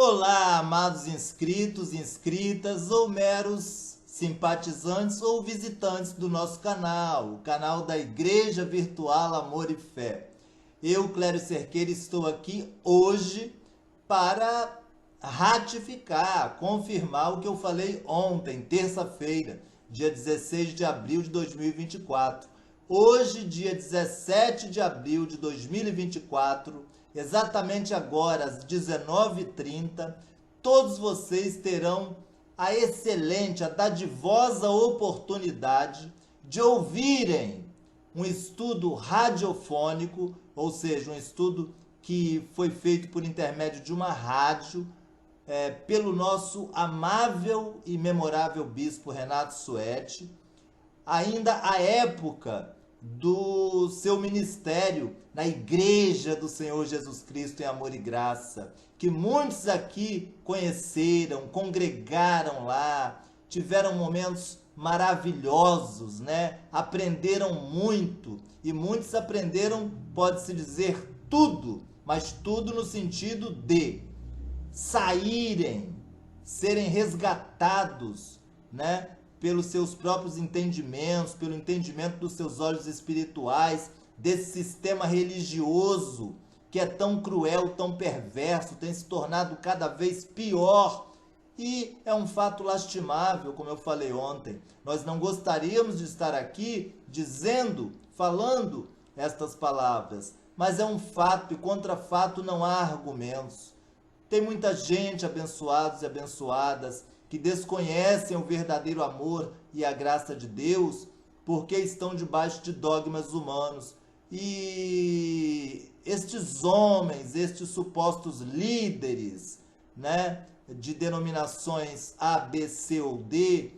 Olá, amados inscritos, inscritas ou meros simpatizantes ou visitantes do nosso canal, o canal da Igreja Virtual Amor e Fé. Eu, Clério Cerqueira, estou aqui hoje para ratificar, confirmar o que eu falei ontem, terça-feira, dia 16 de abril de 2024. Hoje, dia 17 de abril de 2024, exatamente agora, às 19h30, todos vocês terão a excelente, a dadivosa oportunidade de ouvirem um estudo radiofônico, ou seja, um estudo que foi feito por intermédio de uma rádio, pelo nosso amável e memorável bispo Renato Suete, ainda à época do seu ministério na Igreja do Senhor Jesus Cristo em Amor e Graça, que muitos aqui conheceram, congregaram lá, tiveram momentos maravilhosos, né? Aprenderam muito, e muitos aprenderam, pode-se dizer, tudo, mas tudo no sentido de saírem, serem resgatados, né? Pelos seus próprios entendimentos, pelo entendimento dos seus olhos espirituais, desse sistema religioso que é tão cruel, tão perverso, tem se tornado cada vez pior. E é um fato lastimável, como eu falei ontem. Nós não gostaríamos de estar aqui falando estas palavras, mas é um fato e contra fato não há argumentos. Tem muita gente, abençoados e abençoadas, que desconhecem o verdadeiro amor e a graça de Deus porque estão debaixo de dogmas humanos. E estes homens, estes supostos líderes, né, de denominações A, B, C ou D,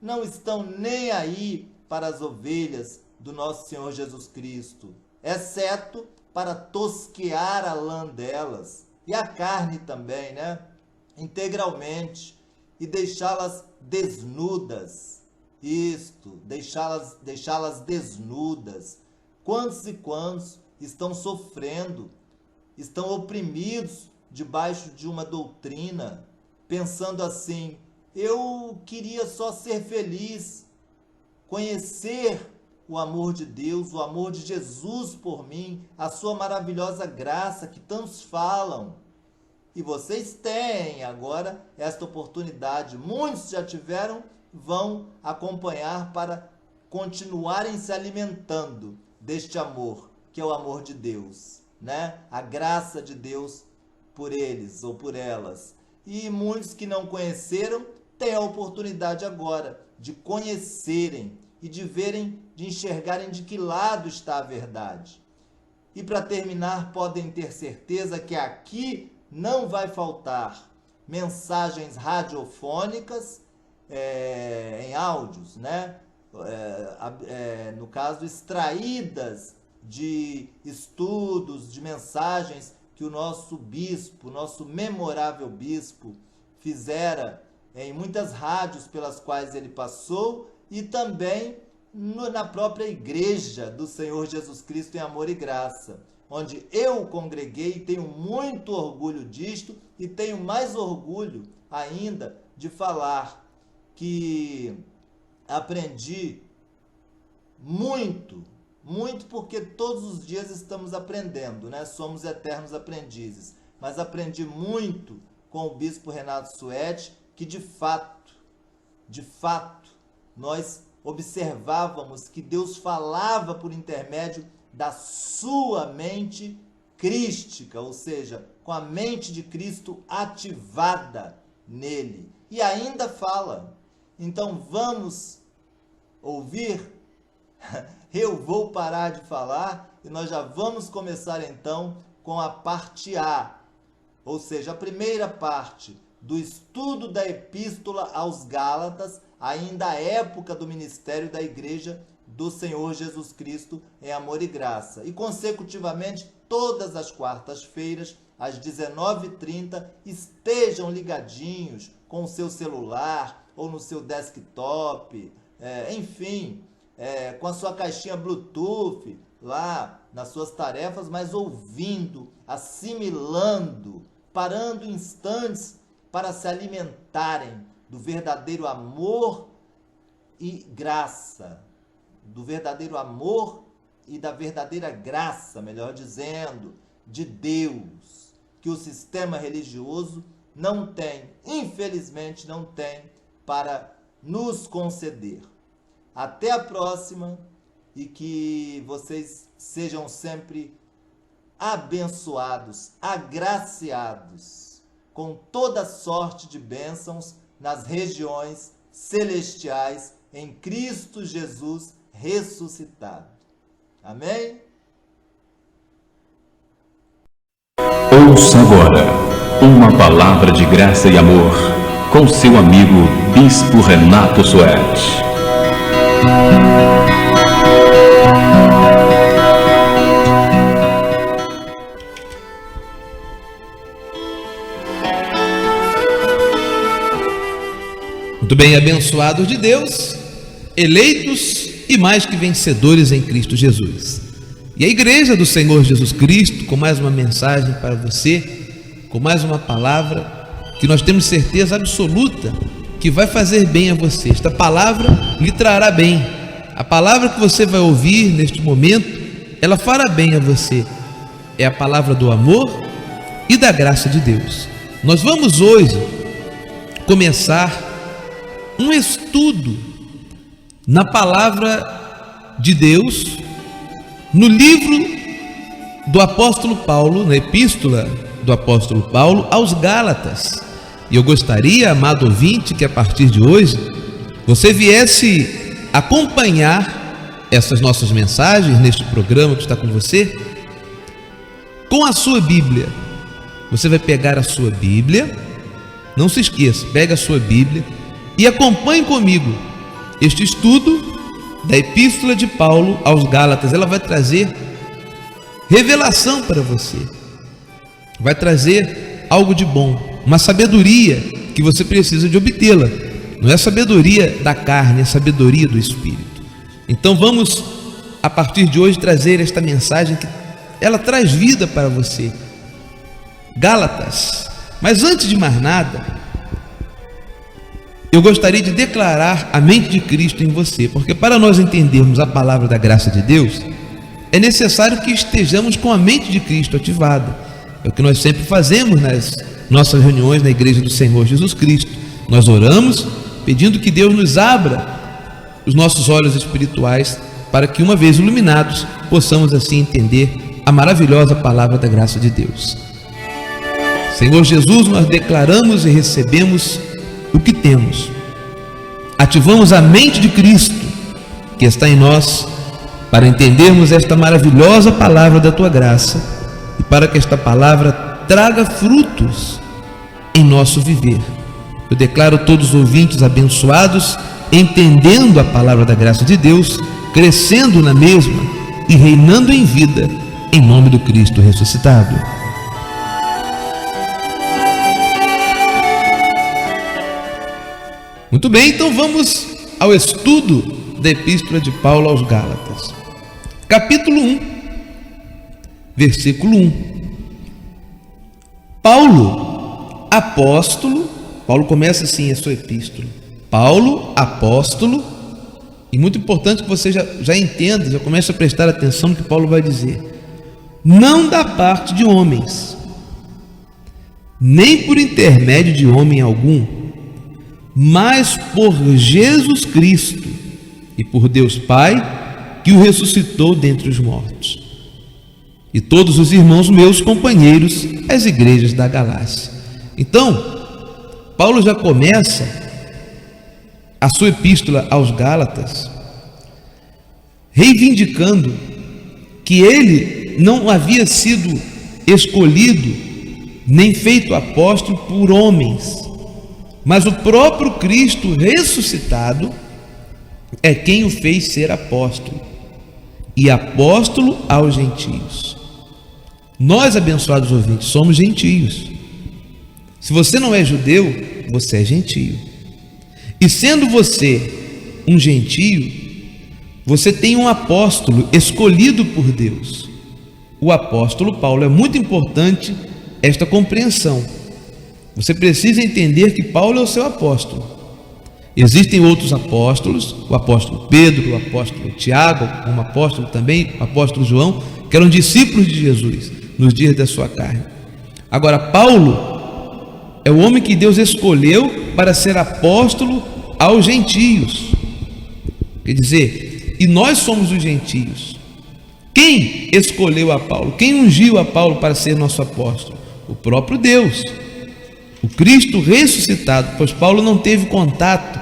não estão nem aí para as ovelhas do nosso Senhor Jesus Cristo, exceto para tosquear a lã delas, e a carne também, né, integralmente, e deixá-las desnudas. Deixá-las desnudas. Quantos e quantos estão sofrendo, estão oprimidos debaixo de uma doutrina, pensando assim: eu queria só ser feliz, conhecer o amor de Deus, o amor de Jesus por mim, a sua maravilhosa graça que tantos falam. E vocês têm agora esta oportunidade, muitos já tiveram, vão acompanhar para continuarem se alimentando deste amor, que é o amor de Deus, né? A graça de Deus por eles ou por elas. E muitos que não conheceram têm a oportunidade agora de conhecerem e de verem, de enxergarem de que lado está a verdade. E para terminar, podem ter certeza que aqui não vai faltar mensagens radiofônicas em áudios, né? No caso, extraídas de estudos, de mensagens que o nosso bispo, nosso memorável bispo, fizera em muitas rádios pelas quais ele passou e também na própria Igreja do Senhor Jesus Cristo em Amor e Graça, onde eu congreguei e tenho muito orgulho disto, e tenho mais orgulho ainda de falar que aprendi muito, porque todos os dias estamos aprendendo, né? Somos eternos aprendizes, mas aprendi muito com o bispo Renato Suete, que de fato, nós observávamos que Deus falava por intermédio da sua mente crística, ou seja, com a mente de Cristo ativada nele. E ainda fala. Então vamos ouvir? Eu vou parar de falar e nós já vamos começar então com a parte A, ou seja, a primeira parte do estudo da Epístola aos Gálatas, ainda à época do ministério da Igreja do Senhor Jesus Cristo em Amor e Graça. E consecutivamente, todas as quartas-feiras, às 19h30, estejam ligadinhos com o seu celular ou no seu desktop, enfim, com a sua caixinha Bluetooth lá nas suas tarefas, mas ouvindo, assimilando parando instantes para se alimentarem do verdadeiro amor e graça, do verdadeiro amor e da verdadeira graça, melhor dizendo, de Deus, que o sistema religioso não tem, infelizmente não tem, para nos conceder. Até a próxima e que vocês sejam sempre abençoados, agraciados, com toda sorte de bênçãos nas regiões celestiais em Cristo Jesus ressuscitado. Amém? Ouça agora uma palavra de graça e amor com seu amigo Bispo Renato Suete. Muito bem, abençoados de Deus, eleitos e mais que vencedores em Cristo Jesus. E a Igreja do Senhor Jesus Cristo, com mais uma mensagem para você, com mais uma palavra que nós temos certeza absoluta que vai fazer bem a você. Esta palavra lhe trará bem. A palavra que você vai ouvir neste momento, ela fará bem a você. É a palavra do amor e da graça de Deus. Nós vamos hoje começar um estudo na palavra de Deus, no livro do apóstolo Paulo, na epístola do apóstolo Paulo aos Gálatas. E eu gostaria, amado ouvinte, que a partir de hoje você viesse acompanhar essas nossas mensagens neste programa que está com você com a sua Bíblia. Você vai pegar a sua Bíblia, não se esqueça, pega a sua Bíblia e acompanhe comigo este estudo da epístola de Paulo aos Gálatas. Ela vai trazer revelação para você, vai trazer algo de bom, uma sabedoria que você precisa de obtê-la. Não é sabedoria da carne, é sabedoria do Espírito. Então vamos, a partir de hoje, trazer esta mensagem que ela traz vida para você. Gálatas. Mas antes de mais nada, eu gostaria de declarar a mente de Cristo em você, porque para nós entendermos a palavra da graça de Deus, é necessário que estejamos com a mente de Cristo ativada. É o que nós sempre fazemos nas nossas reuniões na Igreja do Senhor Jesus Cristo. Nós oramos pedindo que Deus nos abra os nossos olhos espirituais para que, uma vez iluminados, possamos assim entender a maravilhosa palavra da graça de Deus. Senhor Jesus, nós declaramos e recebemos o que temos. Ativamos a mente de Cristo que está em nós para entendermos esta maravilhosa palavra da tua graça e para que esta palavra traga frutos em nosso viver. Eu declaro todos os ouvintes abençoados, entendendo a palavra da graça de Deus, crescendo na mesma e reinando em vida, em nome do Cristo ressuscitado. Muito bem, então vamos ao estudo da epístola de Paulo aos Gálatas. Capítulo 1, versículo 1. Paulo, apóstolo, Paulo começa assim a sua epístola. Paulo, apóstolo, e muito importante que você já entenda, já comece a prestar atenção no que Paulo vai dizer. Não da parte de homens, nem por intermédio de homem algum, mas por Jesus Cristo e por Deus Pai, que o ressuscitou dentre os mortos, e todos os irmãos meus companheiros, as igrejas da Galácia. Então, Paulo já começa a sua epístola aos Gálatas reivindicando que ele não havia sido escolhido nem feito apóstolo por homens, mas o próprio Cristo ressuscitado é quem o fez ser apóstolo, e apóstolo aos gentios. Nós, abençoados ouvintes, somos gentios. Se você não é judeu, você é gentio. E sendo você um gentio, você tem um apóstolo escolhido por Deus. O apóstolo Paulo. É muito importante esta compreensão. Você precisa entender que Paulo é o seu apóstolo. Existem outros apóstolos, o apóstolo Pedro, o apóstolo Tiago, um apóstolo também, o apóstolo João, que eram discípulos de Jesus nos dias da sua carne. Agora, Paulo é o homem que Deus escolheu para ser apóstolo aos gentios. Quer dizer, e nós somos os gentios. Quem escolheu a Paulo? Quem ungiu a Paulo para ser nosso apóstolo? O próprio Deus, o Cristo ressuscitado, pois Paulo não teve contato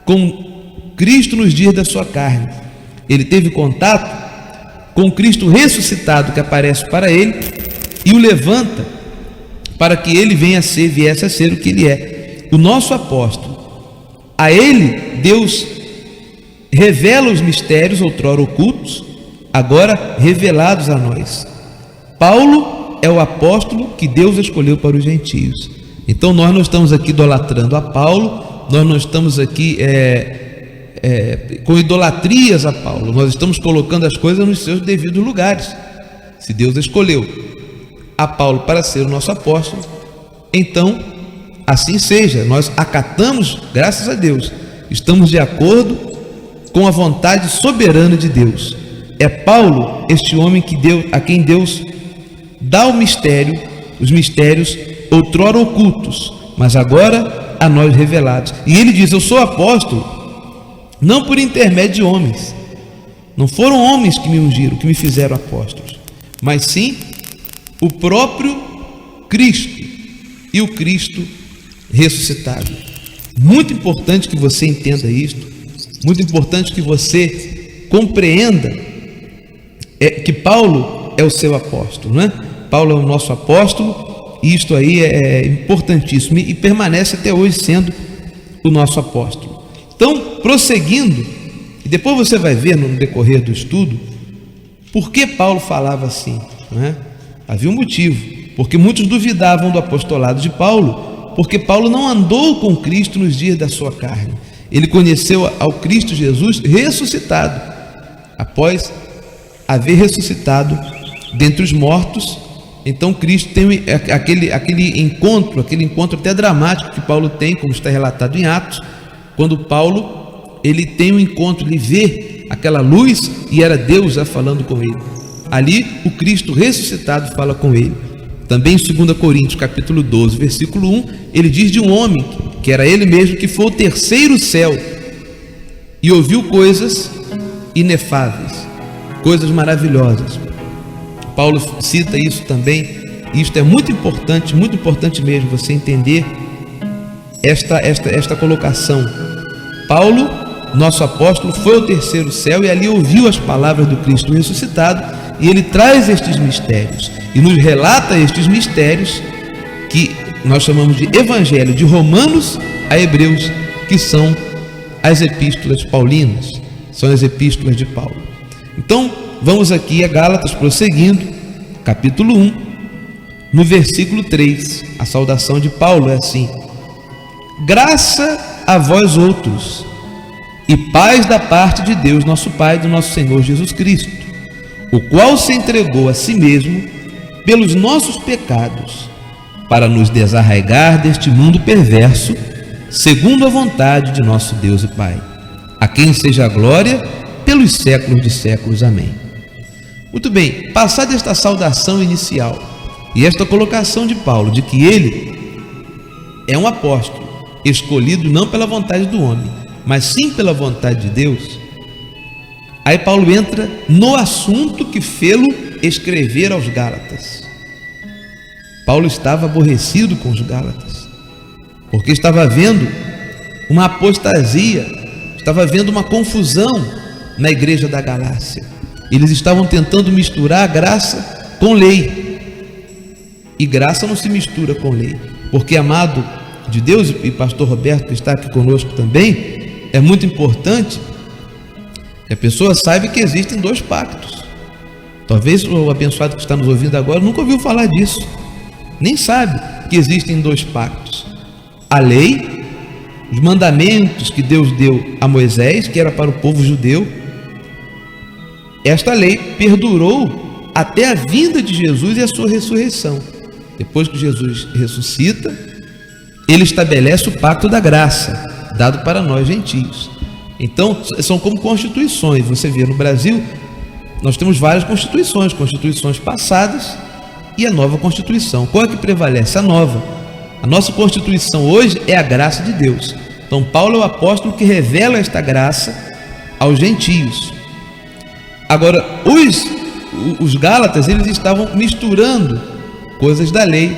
com Cristo nos dias da sua carne. Ele teve contato com Cristo ressuscitado, que aparece para ele e o levanta para que ele viesse a ser o que ele é, o nosso apóstolo. A ele Deus revela os mistérios outrora ocultos, agora revelados a nós. Paulo é o apóstolo que Deus escolheu para os gentios. Então nós não estamos aqui idolatrando a Paulo, nós não estamos aqui com idolatrias a Paulo, nós estamos colocando as coisas nos seus devidos lugares. Se Deus escolheu a Paulo para ser o nosso apóstolo, então assim seja. Nós acatamos, graças a Deus, estamos de acordo com a vontade soberana de Deus. É Paulo, este homem a quem Deus dá os mistérios outrora ocultos, mas agora a nós revelados. E ele diz: eu sou apóstolo não por intermédio de homens, não foram homens que me ungiram, que me fizeram apóstolos, mas sim o próprio Cristo e o Cristo ressuscitado. Muito importante que você entenda isto, muito importante que você compreenda que Paulo é o seu apóstolo, não é? Paulo é o nosso apóstolo, e isto aí é importantíssimo e permanece até hoje sendo o nosso apóstolo. Então, prosseguindo, e depois você vai ver no decorrer do estudo por que Paulo falava assim, não é? Havia um motivo, porque muitos duvidavam do apostolado de Paulo, porque Paulo não andou com Cristo nos dias da sua carne. Ele conheceu ao Cristo Jesus ressuscitado, após haver ressuscitado dentre os mortos. Então Cristo tem aquele encontro até dramático que Paulo tem, como está relatado em Atos, quando Paulo ele tem um encontro, ele vê aquela luz e era Deus já falando com ele. Ali o Cristo ressuscitado fala com ele. Também em 2 Coríntios capítulo 12, versículo 1, ele diz de um homem, que era ele mesmo, que foi o terceiro céu e ouviu coisas inefáveis, coisas maravilhosas. Paulo cita isso também, e isto é muito importante mesmo você entender esta colocação. Paulo, nosso apóstolo, foi ao terceiro céu e ali ouviu as palavras do Cristo ressuscitado, e ele traz estes mistérios e nos relata estes mistérios que nós chamamos de Evangelho, de Romanos a Hebreus, que são as epístolas paulinas, são as epístolas de Paulo. Então vamos aqui a Gálatas, prosseguindo, capítulo 1, no versículo 3, a saudação de Paulo é assim: graça a vós outros e paz da parte de Deus nosso Pai, do nosso Senhor Jesus Cristo, o qual se entregou a si mesmo pelos nossos pecados, para nos desarraigar deste mundo perverso, segundo a vontade de nosso Deus e Pai, a quem seja a glória pelos séculos de séculos. Amém. Muito bem, passada esta saudação inicial e esta colocação de Paulo de que ele é um apóstolo escolhido não pela vontade do homem, mas sim pela vontade de Deus, aí Paulo entra no assunto que fê-lo escrever aos Gálatas. Paulo estava aborrecido com os Gálatas, porque estava vendo uma apostasia, estava vendo uma confusão na igreja da Galácia. Eles estavam tentando misturar graça com lei, e graça não se mistura com lei, porque, amado de Deus e pastor Roberto, que está aqui conosco também, é muito importante que a pessoa saiba que existem dois pactos. Talvez o abençoado que está nos ouvindo agora nunca ouviu falar disso, nem sabe que existem dois pactos: a lei, os mandamentos que Deus deu a Moisés, que era para o povo judeu. Esta lei perdurou até a vinda de Jesus e a sua ressurreição. depois que Jesus ressuscita, ele estabelece o pacto da graça, dado para nós gentios. Então, são como constituições. Você vê no Brasil, nós temos várias constituições passadas e a nova Constituição. Qual é que prevalece? A nova. A nossa Constituição hoje é a graça de Deus. Então Paulo é o apóstolo que revela esta graça aos gentios. Agora, os Gálatas, eles estavam misturando coisas da lei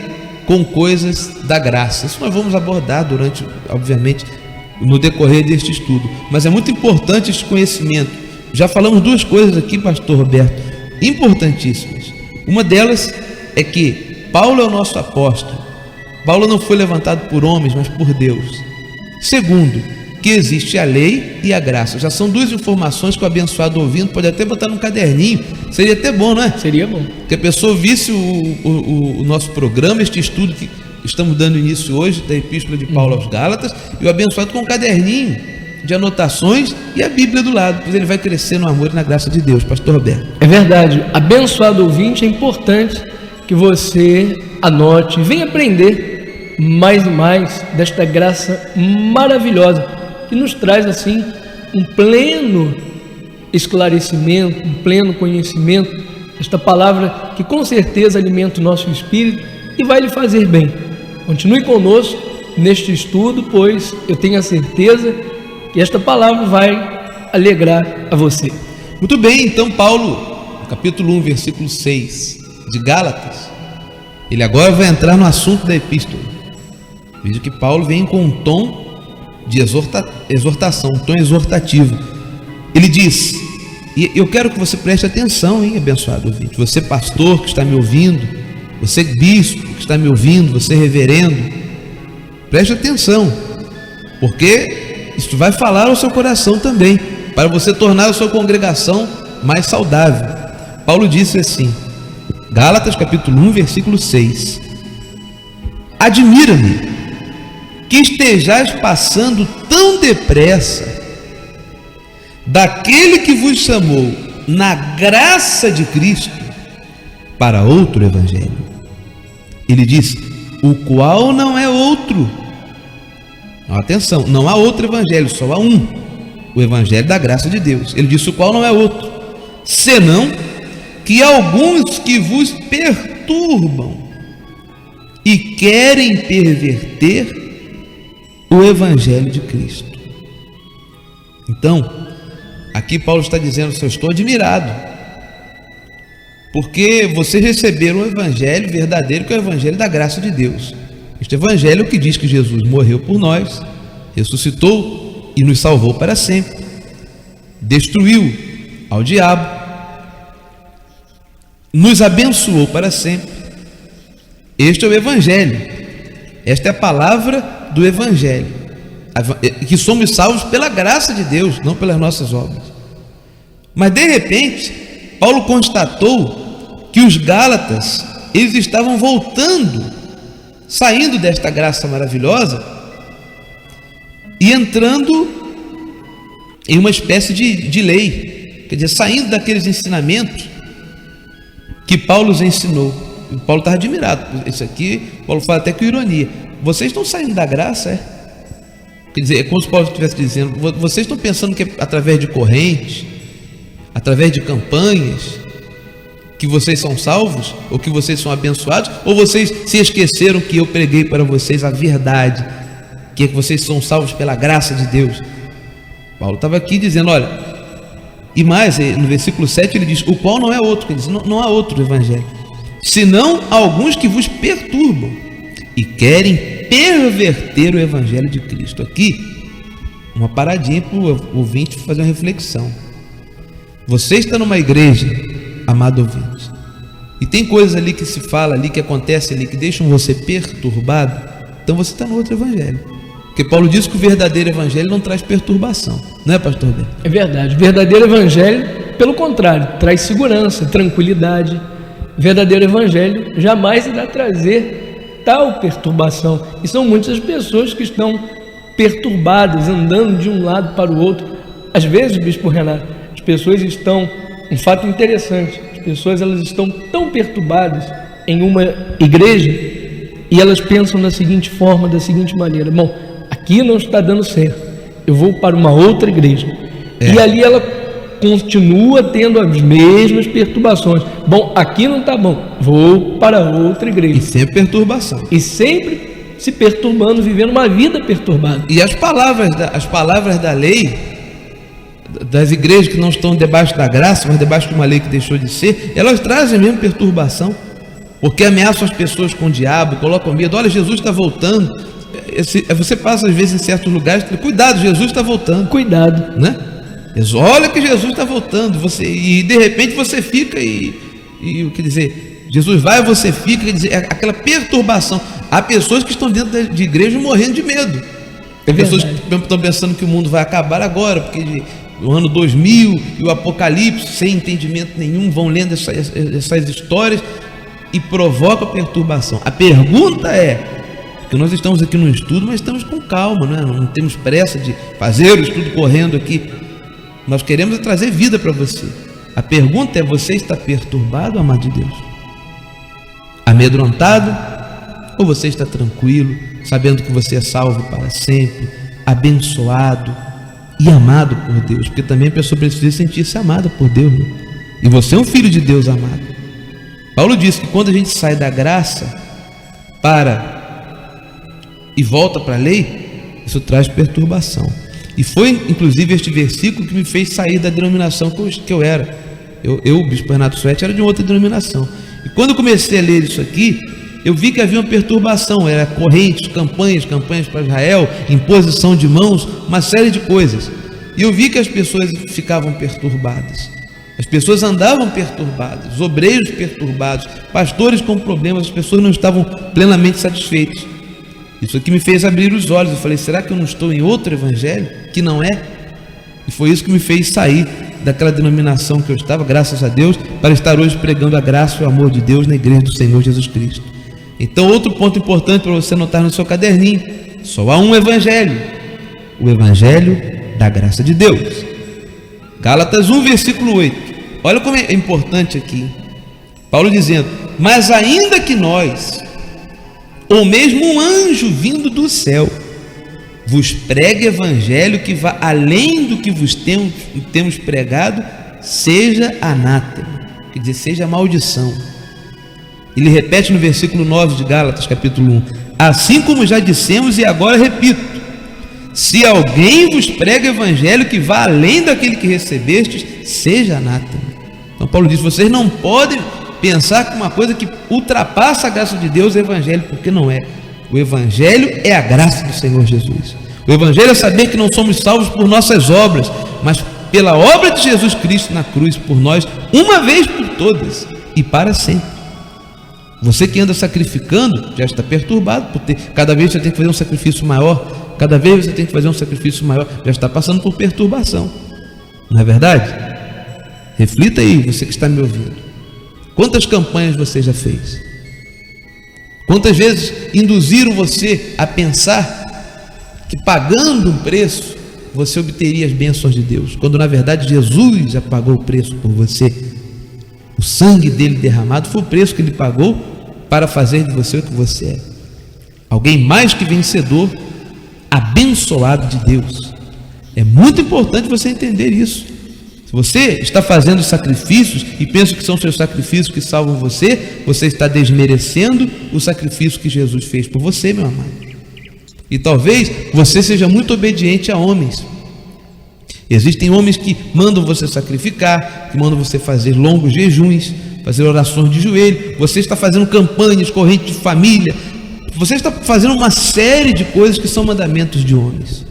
com coisas da graça. Isso nós vamos abordar durante, obviamente, no decorrer deste estudo. Mas é muito importante este conhecimento. Já falamos duas coisas aqui, pastor Roberto, importantíssimas. Uma delas é que Paulo é o nosso apóstolo. Paulo não foi levantado por homens, mas por Deus. Segundo, que existe a lei e a graça. Já são duas informações que o abençoado ouvindo pode até botar num caderninho. Seria até bom, não é? Seria bom. Que a pessoa visse o nosso programa, este estudo que estamos dando início hoje, da Epístola de Paulo aos Gálatas, e o abençoado com um caderninho de anotações e a Bíblia do lado, pois ele vai crescer no amor e na graça de Deus. Pastor Roberto. É verdade. Abençoado ouvinte, é importante que você anote e venha aprender mais e mais desta graça maravilhosa que nos traz assim um pleno esclarecimento, um pleno conhecimento, esta palavra que com certeza alimenta o nosso espírito e vai lhe fazer bem. Continue conosco neste estudo, pois eu tenho a certeza que esta palavra vai alegrar a você. Muito bem, então Paulo, no capítulo 1, versículo 6 de Gálatas, ele agora vai entrar no assunto da epístola. Veja que Paulo vem com um tom de exortação, um tom exortativo. Ele diz, e eu quero que você preste atenção, hein, abençoado ouvinte, você pastor que está me ouvindo, você bispo que está me ouvindo, você reverendo, preste atenção, porque isso vai falar ao seu coração também, para você tornar a sua congregação mais saudável. Paulo disse assim, Gálatas capítulo 1, versículo 6: admira-me que estejais passando tão depressa daquele que vos chamou na graça de Cristo para outro evangelho. Ele diz, o qual não é outro. Atenção, não há outro evangelho, só há um, o evangelho da graça de Deus. Ele disse, o qual não é outro, senão que alguns que vos perturbam e querem perverter o evangelho de Cristo. Então, aqui Paulo está dizendo, eu estou admirado, porque vocês receberam o evangelho verdadeiro, que é o evangelho da graça de Deus. Este evangelho é o que diz que Jesus morreu por nós, ressuscitou e nos salvou para sempre, destruiu ao diabo, nos abençoou para sempre. Este é o evangelho, esta é a palavra do evangelho, que somos salvos pela graça de Deus, não pelas nossas obras. Mas de repente Paulo constatou que os Gálatas, eles estavam voltando, saindo desta graça maravilhosa e entrando em uma espécie de lei, quer dizer, saindo daqueles ensinamentos que Paulo os ensinou. E Paulo estava admirado. Isso aqui, Paulo fala até com ironia, vocês estão saindo da graça, é? Quer dizer, é como se Paulo estivesse dizendo, vocês estão pensando que é através de correntes, através de campanhas, que vocês são salvos, ou que vocês são abençoados, ou vocês se esqueceram que eu preguei para vocês a verdade, que é que vocês são salvos pela graça de Deus. Paulo estava aqui dizendo, olha, e mais, no versículo 7 ele diz, o qual não é outro, quer dizer, não há outro evangelho, senão alguns que vos perturbam e querem perverter o evangelho de Cristo. Aqui, uma paradinha para o ouvinte fazer uma reflexão. Você está numa igreja, amado ouvinte, e tem coisas ali que se fala ali, que acontece ali, que deixam você perturbado, então você está no outro evangelho. Porque Paulo diz que o verdadeiro evangelho não traz perturbação, não é, pastor Beto? É verdade, o verdadeiro evangelho, pelo contrário, traz segurança, tranquilidade. O verdadeiro evangelho jamais irá trazer tal perturbação. E são muitas pessoas que estão perturbadas, andando de um lado para o outro. Às vezes, bispo Renato, as pessoas estão, um fato interessante, as pessoas elas estão tão perturbadas em uma igreja e elas pensam da seguinte forma, da seguinte maneira: bom, aqui não está dando certo, eu vou para uma outra igreja. E ali ela continua tendo as mesmas perturbações. Bom, aqui não está bom, vou para outra igreja. E sempre perturbação. E sempre se perturbando, vivendo uma vida perturbada. E as palavras da lei, das igrejas que não estão debaixo da graça, mas debaixo de uma lei que deixou de ser, elas trazem mesmo perturbação, porque ameaçam as pessoas com o diabo, colocam medo. Olha, Jesus está voltando. Você passa às vezes em certos lugares, cuidado, Jesus está voltando. Cuidado, né? Olha que Jesus está voltando. E de repente você fica quer dizer, Jesus vai, você fica, quer dizer, aquela perturbação. Há pessoas que estão dentro de igreja morrendo de medo. Tem pessoas que estão pensando que o mundo vai acabar agora, porque o ano 2000 e o Apocalipse, sem entendimento nenhum, vão lendo essas histórias e provoca perturbação. A pergunta é, porque nós estamos aqui no estudo, mas estamos com calma, né? Não temos pressa de fazer o estudo correndo aqui. Nós queremos trazer vida para você. A pergunta é: você está perturbado, amado de Deus? Amedrontado? Ou você está tranquilo, sabendo que você é salvo para sempre, abençoado e amado por Deus? Porque também a pessoa precisa sentir-se amada por Deus, né? E você é um filho de Deus amado. Paulo diz que quando a gente sai da graça e volta para a lei, isso traz perturbação. E foi inclusive este versículo que me fez sair da denominação que eu era. O bispo Renato Suete era de outra denominação. E quando eu comecei a ler isso aqui, eu vi que havia uma perturbação. Era correntes, campanhas para Israel, imposição de mãos, uma série de coisas. E eu vi que as pessoas ficavam perturbadas. As pessoas andavam perturbadas, os obreiros perturbados, pastores com problemas, as pessoas não estavam plenamente satisfeitas. Isso aqui me fez abrir os olhos. Eu falei: será que eu não estou em outro evangelho que não é? E foi isso que me fez sair daquela denominação que eu estava, graças a Deus, para estar hoje pregando a graça e o amor de Deus na igreja do Senhor Jesus Cristo. Então, outro ponto importante para você anotar no seu caderninho: só há um evangelho, o evangelho da graça de Deus. Gálatas 1, versículo 8. Olha como é importante aqui. Paulo dizendo: mas ainda que nós, ou mesmo um anjo vindo do céu, vos pregue evangelho que vá além do que vos temos pregado, seja anátema, quer dizer, seja maldição. Ele repete no versículo 9 de Gálatas, capítulo 1: assim como já dissemos e agora repito, se alguém vos prega evangelho que vá além daquele que recebestes, seja anátema. Então Paulo diz: vocês não podem pensar que uma coisa que ultrapassa a graça de Deus é evangelho, porque não é. O evangelho é a graça do Senhor Jesus. O evangelho é saber que não somos salvos por nossas obras, mas pela obra de Jesus Cristo na cruz por nós, uma vez por todas e para sempre. Você que anda sacrificando já está perturbado, porque cada vez você tem que fazer um sacrifício maior, cada vez você tem que fazer um sacrifício maior, já está passando por perturbação. Não é verdade? Reflita aí, você que está me ouvindo. Quantas campanhas você já fez? Quantas vezes induziram você a pensar que pagando um preço você obteria as bênçãos de Deus, quando na verdade Jesus já pagou o preço por você? O sangue dele derramado foi o preço que ele pagou para fazer de você o que você é. Alguém mais que vencedor, abençoado de Deus. É muito importante você entender isso. Se você está fazendo sacrifícios e pensa que são seus sacrifícios que salvam você, você está desmerecendo o sacrifício que Jesus fez por você, meu amado. E talvez você seja muito obediente a homens. Existem homens que mandam você sacrificar, que mandam você fazer longos jejuns, fazer orações de joelho. Você está fazendo campanhas, corrente de família. Você está fazendo uma série de coisas que são mandamentos de homens.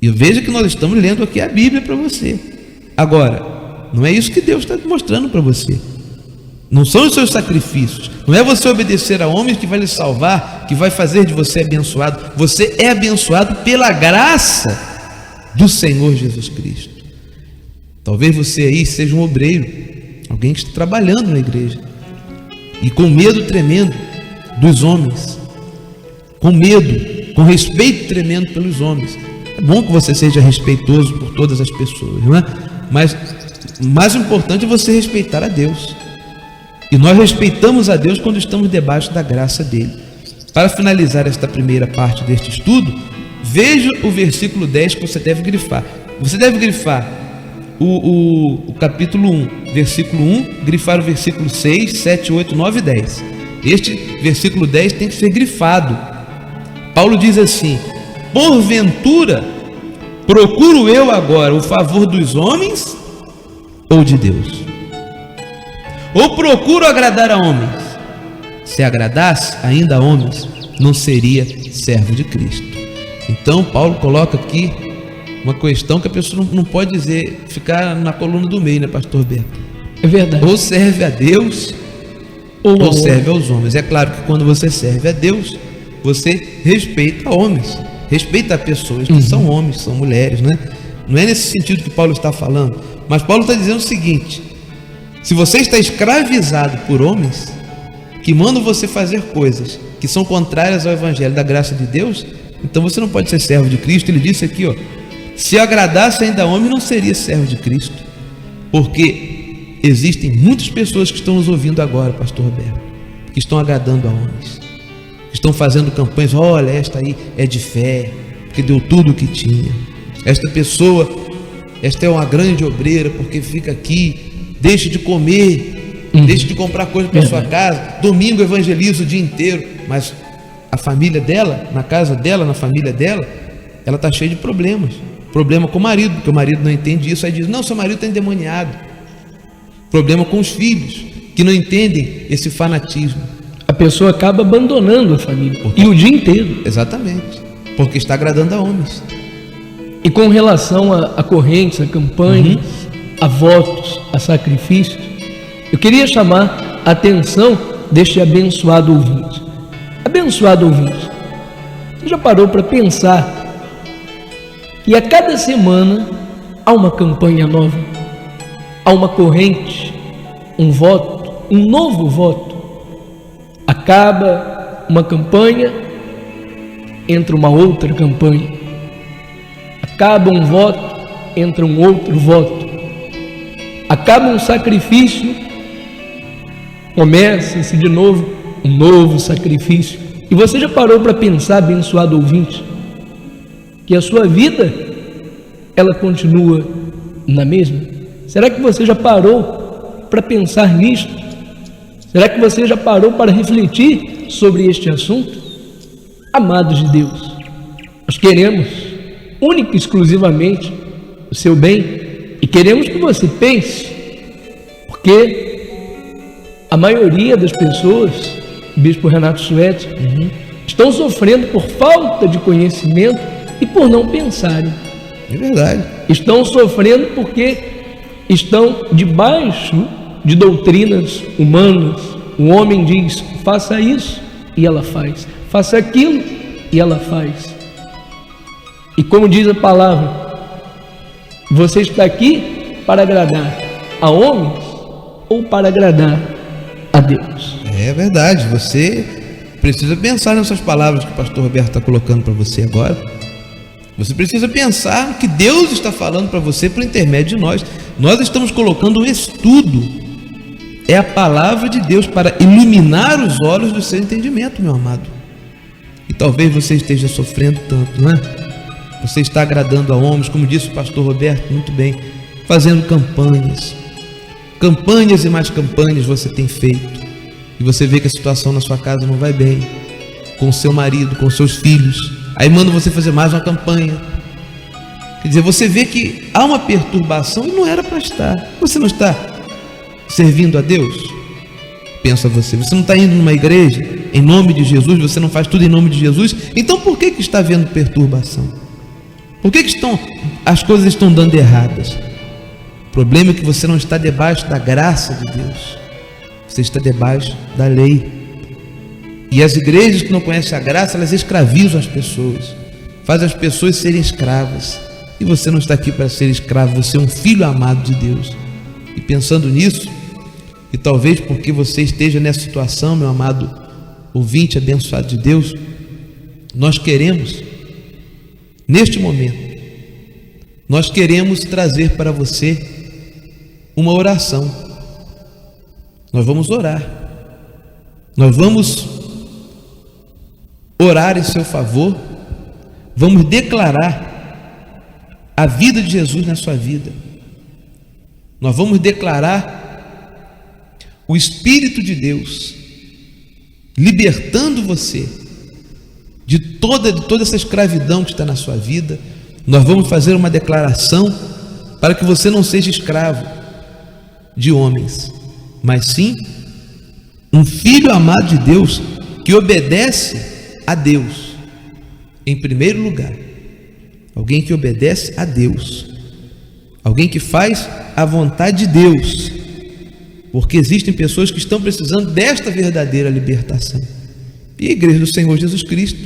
E veja que nós estamos lendo aqui a Bíblia para você. Agora, não é isso que Deus está mostrando para você. Não são os seus sacrifícios. Não é você obedecer a homens que vai lhe salvar, que vai fazer de você abençoado. Você é abençoado pela graça do Senhor Jesus Cristo. Talvez você aí seja um obreiro, alguém que está trabalhando na igreja e com medo tremendo dos homens, com medo, com respeito tremendo pelos homens. É bom que você seja respeitoso por todas as pessoas, não é? Mas o mais importante é você respeitar a Deus. E E nós respeitamos a Deus quando estamos debaixo da graça dele. Para finalizar esta primeira parte deste estudo, veja o versículo 10 que você deve grifar. Você deve grifar o capítulo 1, versículo 1, grifar o versículo 6, 7, 8, 9 e 10. Este versículo 10 tem que ser grifado. Paulo diz assim: porventura, procuro eu agora o favor dos homens ou de Deus? Ou procuro agradar a homens? Se agradasse ainda a homens, não seria servo de Cristo. Então Paulo coloca aqui uma questão que a pessoa não pode dizer, ficar na coluna do meio, né, pastor Beto? É verdade. Ou serve a Deus ou serve aos homens. É claro que quando você serve a Deus, você respeita homens, respeita pessoas que são homens, são mulheres, né? Não é nesse sentido que Paulo está falando, mas Paulo está dizendo o seguinte: se você está escravizado por homens que mandam você fazer coisas que são contrárias ao evangelho da graça de Deus, então você não pode ser servo de Cristo. Ele disse aqui, se agradasse ainda a homem, não seria servo de Cristo. Porque existem muitas pessoas que estão nos ouvindo agora, pastor Roberto, que estão agradando a homens, que estão fazendo campanhas. Olha, esta aí é de fé, porque deu tudo o que tinha. Esta pessoa, esta é uma grande obreira, porque fica aqui, deixa de comer, deixa de comprar coisa para sua casa, domingo evangeliza o dia inteiro, mas a família dela, na casa dela, na família dela, ela está cheia de problemas. Problema com o marido, porque o marido não entende isso, aí diz: não, seu marido está endemoniado. Problema com os filhos, que não entendem esse fanatismo. A pessoa acaba abandonando a família, e o dia inteiro. Exatamente, porque está agradando a homens. E com relação a correntes, a campanhas, a votos, a sacrifícios, eu queria chamar a atenção deste abençoado ouvinte. Abençoado ouvinte, você já parou para pensar que a cada semana há uma campanha nova, há uma corrente, um voto, um novo voto? Acaba uma campanha, entra uma outra campanha. Acaba um voto, entra um outro voto. Acaba um sacrifício, começa-se de novo um novo sacrifício. E você já parou para pensar, abençoado ouvinte, que a sua vida, ela continua na mesma? Será que você já parou para pensar nisto? Será que você já parou para refletir sobre este assunto? Amados de Deus, nós queremos única e exclusivamente o seu bem, e queremos que você pense, porque a maioria das pessoas, Bispo Renato Suete, estão sofrendo por falta de conhecimento e por não pensarem. É verdade. Estão sofrendo porque estão debaixo de doutrinas humanas. O homem diz: faça isso, e ela faz. Faça aquilo, e ela faz. E como diz a palavra, você está aqui para agradar a homens ou para agradar a Deus? É verdade, você precisa pensar nessas palavras que o pastor Roberto está colocando para você agora. Você precisa pensar no que Deus está falando para você por intermédio de nós. Nós estamos colocando um estudo, é a palavra de Deus para iluminar os olhos do seu entendimento, meu amado. E talvez você esteja sofrendo tanto, não é? Você está agradando a homens, como disse o pastor Roberto muito bem, fazendo campanhas e mais campanhas você tem feito, e você vê que a situação na sua casa não vai bem, com o seu marido, com seus filhos, aí manda você fazer mais uma campanha. Quer dizer, você vê que há uma perturbação e não era para estar. Você não está servindo a Deus? Pensa você não está indo numa igreja em nome de Jesus, você não faz tudo em nome de Jesus, então por que está havendo perturbação? Por que as coisas estão dando erradas? O problema é que você não está debaixo da graça de Deus, você está debaixo da lei. E as igrejas que não conhecem a graça, elas escravizam as pessoas, fazem as pessoas serem escravas. E você não está aqui para ser escravo, você é um filho amado de Deus. E pensando nisso, e talvez porque você esteja nessa situação, meu amado ouvinte abençoado de Deus, nós queremos, neste momento, nós queremos trazer para você uma oração. nós vamos orar. Nós vamos orar em seu favor, vamos declarar a vida de Jesus na sua vida. Nós vamos declarar o Espírito de Deus libertando você de toda essa escravidão que está na sua vida. Nós vamos fazer uma declaração para que você não seja escravo de homens, mas sim um filho amado de Deus que obedece a Deus em primeiro lugar. Alguém que obedece a Deus, alguém que faz a vontade de Deus, porque existem pessoas que estão precisando desta verdadeira libertação. E a Igreja do Senhor Jesus Cristo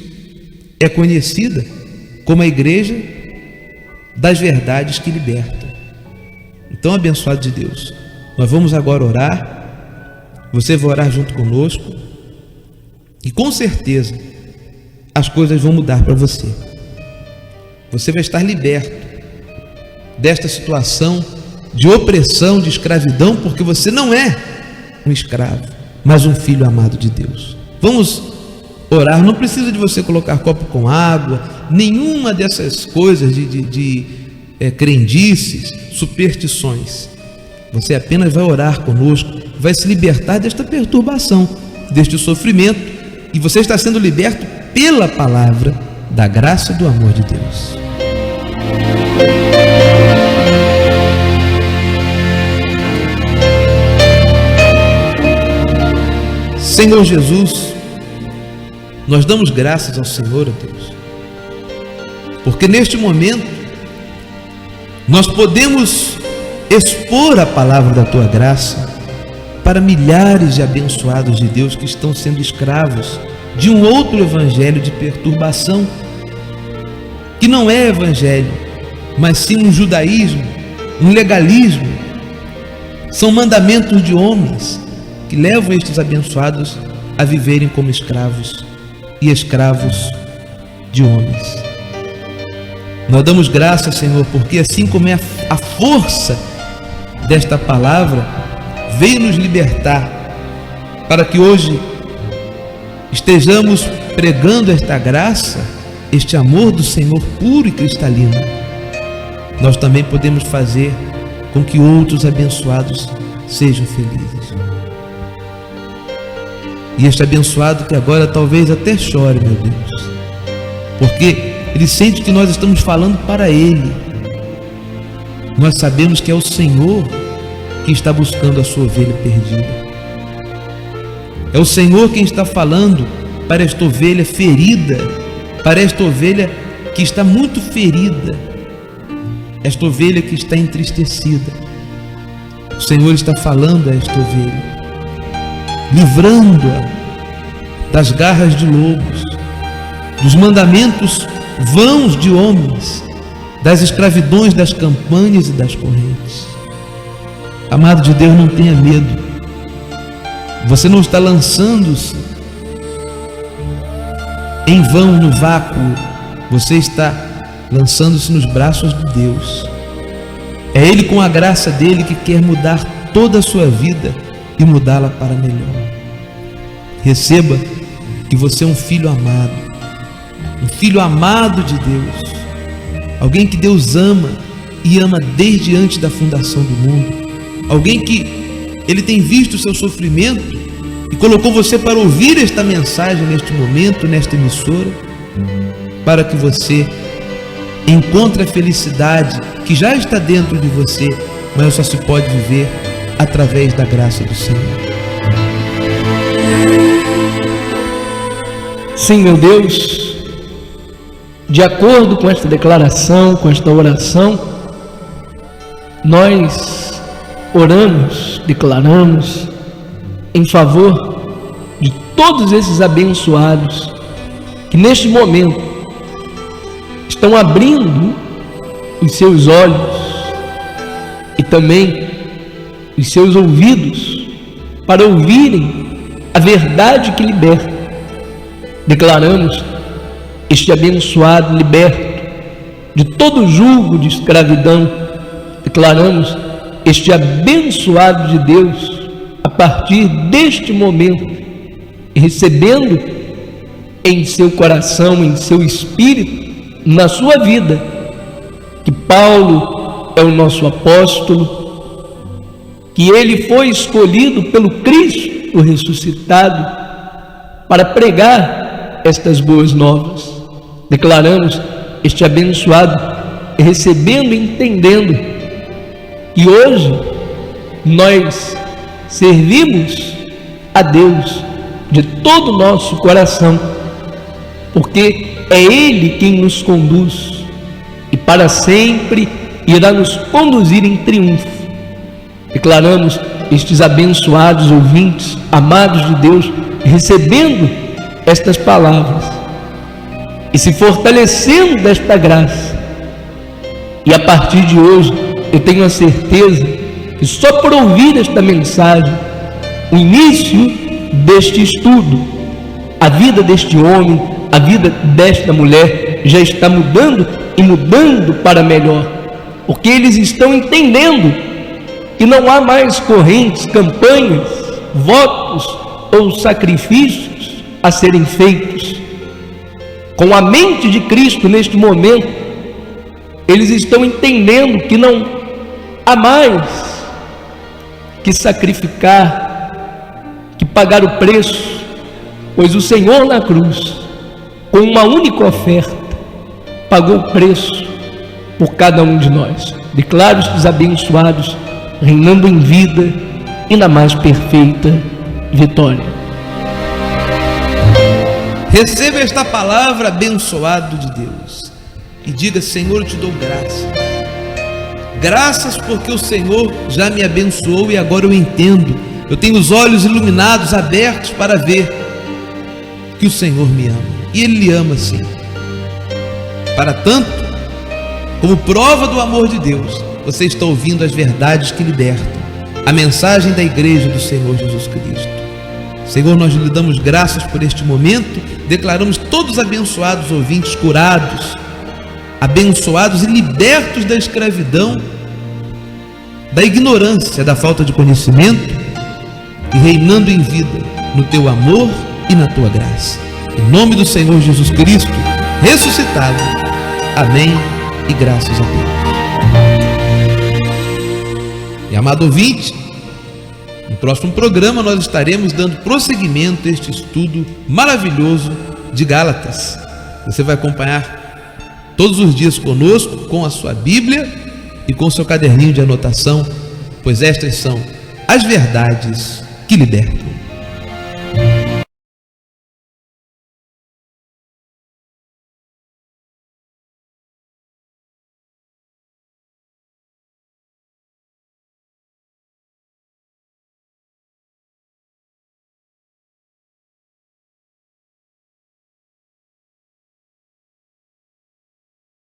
é conhecida como a Igreja das verdades que libertam. Então, abençoado de Deus, nós vamos agora orar. Você vai orar junto conosco e com certeza as coisas vão mudar para você. Você vai estar liberto desta situação de opressão, de escravidão, porque você não é um escravo, mas um filho amado de Deus. Vamos orar. Não precisa de você colocar copo com água, nenhuma dessas coisas de crendices, superstições. Você apenas vai orar conosco, vai se libertar desta perturbação, deste sofrimento, e você está sendo liberto pela palavra da graça e do amor de Deus. Senhor Jesus, nós damos graças ao Senhor, ó Deus, porque neste momento nós podemos expor a palavra da Tua graça para milhares de abençoados de Deus que estão sendo escravos de um outro evangelho de perturbação, que não é evangelho, mas sim um judaísmo, um legalismo. São mandamentos de homens que levam estes abençoados a viverem como escravos e escravos de homens. Nós damos graças, Senhor, porque assim como é a força desta palavra veio nos libertar, para que hoje estejamos pregando esta graça, este amor do Senhor puro e cristalino. Nós também podemos fazer com que outros abençoados sejam felizes. E este abençoado que agora talvez até chore, meu Deus, porque ele sente que nós estamos falando para ele. Nós sabemos que é o Senhor que está buscando a sua ovelha perdida. É o Senhor quem está falando para esta ovelha ferida, para esta ovelha que está muito ferida, esta ovelha que está entristecida. O Senhor está falando a esta ovelha, livrando-a das garras de lobos, dos mandamentos vãos de homens, das escravidões das campanhas e das correntes. Amado de Deus, não tenha medo. Você não está lançando-se em vão no vácuo. Você está lançando-se nos braços de Deus. É Ele, com a graça dEle, que quer mudar toda a sua vida e mudá-la para melhor. Receba que você é um filho amado de Deus, alguém que Deus ama e ama desde antes da fundação do mundo, alguém que Ele tem visto o seu sofrimento e colocou você para ouvir esta mensagem neste momento, nesta emissora, para que você encontre a felicidade que já está dentro de você, mas só se pode viver através da graça do Senhor. Sim, meu Deus, de acordo com esta declaração, com esta oração, nós oramos, declaramos em favor de todos esses abençoados que neste momento estão abrindo os seus olhos e também os seus ouvidos para ouvirem a verdade que liberta. Declaramos este abençoado liberto de todo jugo de escravidão. Declaramos este abençoado de Deus partir deste momento, recebendo em seu coração, em seu espírito, na sua vida, que Paulo é o nosso apóstolo, que ele foi escolhido pelo Cristo ressuscitado para pregar estas boas novas. Declaramos este abençoado, recebendo e entendendo que hoje nós servimos a Deus de todo o nosso coração, porque é Ele quem nos conduz e para sempre irá nos conduzir em triunfo. Declaramos estes abençoados ouvintes, amados de Deus, recebendo estas palavras e se fortalecendo desta graça. E a partir de hoje, eu tenho a certeza que só por ouvir esta mensagem, o início deste estudo, a vida deste homem, a vida desta mulher já está mudando e mudando para melhor, porque eles estão entendendo que não há mais correntes, campanhas, votos ou sacrifícios a serem feitos. Com a mente de Cristo neste momento, eles estão entendendo que não há mais que sacrificar, que pagar o preço, pois o Senhor na cruz, com uma única oferta, pagou o preço por cada um de nós. Declaro estes abençoados reinando em vida e na mais perfeita vitória. Receba esta palavra, abençoado de Deus, e diga: Senhor, eu te dou graças. Graças porque o Senhor já me abençoou e agora eu entendo. Eu tenho os olhos iluminados, abertos para ver que o Senhor me ama. E Ele lhe ama sim. Para tanto, como prova do amor de Deus, você está ouvindo as verdades que libertam, a mensagem da Igreja do Senhor Jesus Cristo. Senhor, nós lhe damos graças por este momento, declaramos todos abençoados ouvintes, curados, abençoados e libertos da escravidão, da ignorância, da falta de conhecimento, e reinando em vida no teu amor e na tua graça. Em nome do Senhor Jesus Cristo, ressuscitado. Amém e graças a Deus. E amado ouvinte, no próximo programa nós estaremos dando prosseguimento a este estudo maravilhoso de Gálatas. Você vai acompanhar todos os dias conosco com a sua Bíblia e com o seu caderninho de anotação, pois estas são as verdades que libertam.